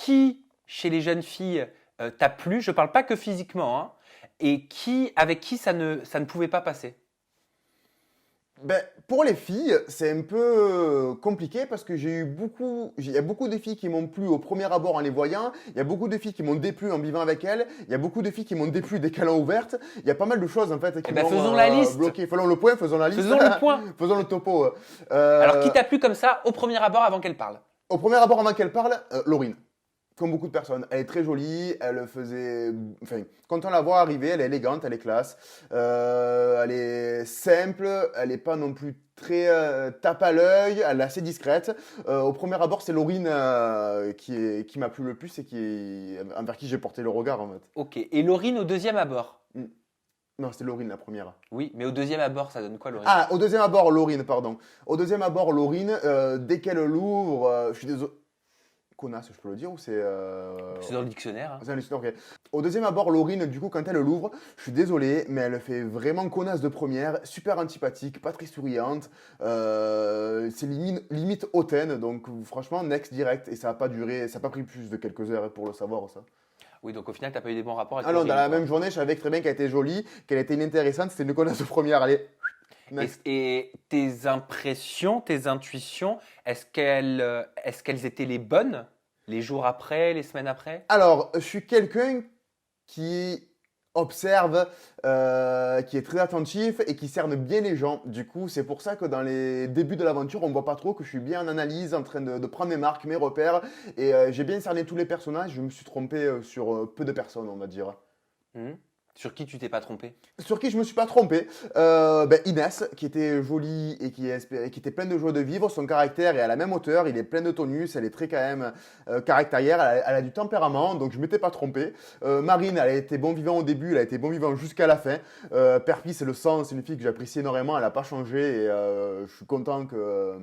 qui, chez les jeunes filles, t'a plu? Je parle pas que physiquement, hein, et avec qui ça ne pouvait pas passer? Ben, pour les filles, c'est un peu compliqué parce que il y a beaucoup de filles qui m'ont plu au premier abord en les voyant, il y a beaucoup de filles qui m'ont déplu en vivant avec elles, il y a beaucoup de filles qui m'ont déplu dès qu'elles ont ouverte, il y a pas mal de choses en fait qui ben, m'ont faisons la liste. bloqué. Faisons le point, faisons la liste. Faisons le point. Faisons le topo. Alors, qui t'a plu comme ça au premier abord avant qu'elle parle? Au premier abord avant qu'elle parle, Laurine. Comme beaucoup de personnes. Elle est très jolie, elle faisait... Enfin, quand on la voit arriver, elle est élégante, elle est classe. Elle est simple, elle n'est pas non plus très tape à l'œil, elle est assez discrète. Au premier abord, c'est Laurine qui m'a plu le plus et envers qui j'ai porté le regard en fait. Ok. Et Laurine au deuxième abord? Non, c'était Laurine la première. Oui, mais au deuxième abord, ça donne quoi, Laurine? Ah, au deuxième abord, Laurine, pardon. Au deuxième abord, Laurine, dès qu'elle l'ouvre, je suis désolé... Connasse, je peux le dire, ou c'est... C'est dans le dictionnaire, hein. C'est un dictionnaire, ok. Au deuxième abord, Laurine, du coup, quand elle l'ouvre, je suis désolé, mais elle fait vraiment connasse de première, super antipathique, pas très souriante, c'est limite hautaine, donc franchement, next direct, et ça n'a pas duré, ça n'a pas pris plus de quelques heures pour le savoir, ça. Oui, donc au final, t'as pas eu des bons rapports avec Ah non, Laurine, dans la quoi. même journée, je savais très bien qu'elle était jolie, qu'elle était inintéressante, c'était une connasse de première, allez, next. Et tes impressions, tes intuitions, est-ce qu'elles étaient les bonnes les jours après, les semaines après? Alors, je suis quelqu'un qui observe, qui est très attentif et qui cerne bien les gens. Du coup, c'est pour ça que dans les débuts de l'aventure, on ne voit pas trop que je suis bien en analyse, en train de prendre mes marques, mes repères. Et j'ai bien cerné tous les personnages. Je me suis trompé sur peu de personnes, on va dire. Hmm. Sur qui tu t'es pas trompé? Sur qui je me suis pas trompé, Inès, qui était jolie et qui était pleine de joie de vivre. Son caractère est à la même hauteur, il est plein de tonus, elle est très quand même caractérière, elle a du tempérament, donc je m'étais pas trompé. Marine, elle a été bon vivant au début, elle a été bon vivant jusqu'à la fin. Perpi, c'est le sang, c'est une fille que j'apprécie énormément, elle a pas changé et je suis content que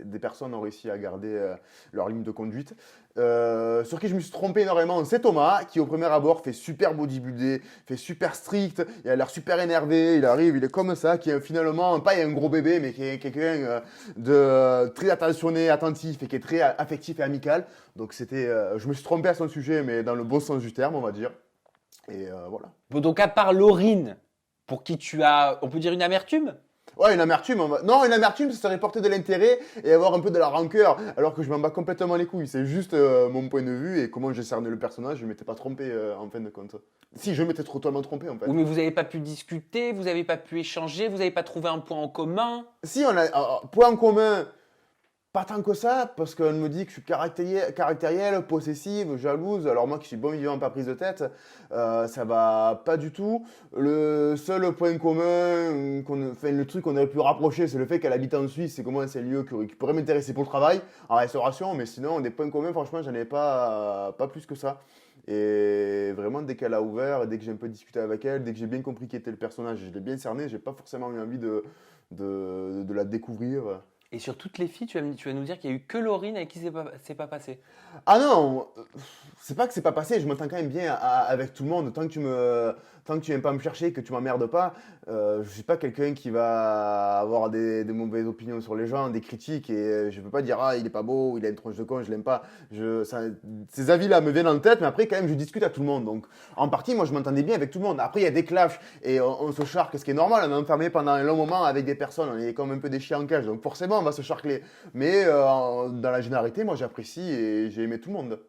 des personnes ont réussi à garder leur ligne de conduite. Sur qui je me suis trompé énormément, c'est Thomas, qui au premier abord fait super bodybuildé, fait super strict, il a l'air super énervé, il arrive, il est comme ça, qui est finalement pas un gros bébé, mais qui est quelqu'un de très attentionné, attentif et qui est très affectif et amical. Donc je me suis trompé à son sujet, mais dans le bon sens du terme, on va dire. Et voilà. Bon, donc à part Laurine, pour qui tu as, on peut dire une amertume? Ouais, une amertume. Non, une amertume, ça serait porter de l'intérêt et avoir un peu de la rancœur, alors que je m'en bats complètement les couilles. C'est juste mon point de vue et comment j'ai cerné le personnage. Je ne m'étais pas trompé en fin de compte. Si, je m'étais totalement trompé en fait. Oui, mais vous n'avez pas pu discuter, vous n'avez pas pu échanger, vous n'avez pas trouvé un point en commun. Si, on a point en commun. Pas tant que ça, parce qu'elle me dit que je suis caractérielle, possessive, jalouse. Alors moi qui suis bon vivant, pas prise de tête, ça va pas du tout. Le seul point commun, enfin, le truc qu'on aurait pu rapprocher, c'est le fait qu'elle habite en Suisse. C'est comment c'est un lieu qui pourrait m'intéresser pour le travail, en restauration. Mais sinon, des points communs, franchement, j'en ai pas plus que ça. Et vraiment, dès qu'elle a ouvert, dès que j'ai un peu discuté avec elle, dès que j'ai bien compris qui était le personnage, je l'ai bien cerné, j'ai pas forcément eu envie de la découvrir. Et sur toutes les filles, tu vas nous dire qu'il n'y a eu que Laurine avec qui c'est pas passé. Ah non, c'est pas que c'est pas passé, je m'entends quand même bien avec tout le monde. Tant que tu viens pas me chercher, que tu m'emmerdes pas, je suis pas quelqu'un qui va avoir des mauvaises opinions sur les gens, des critiques, et je peux pas dire ah il est pas beau, il a une tronche de con, je l'aime pas. Ces avis-là me viennent en tête, mais après quand même je discute à tout le monde. Donc en partie, moi je m'entendais bien avec tout le monde. Après il y a des clashs et on se charque, ce qui est normal. On est enfermé pendant un long moment avec des personnes, on est comme un peu des chiens en cage, donc forcément on va se charcler. Mais dans la généralité, moi j'apprécie et j'ai aimé tout le monde.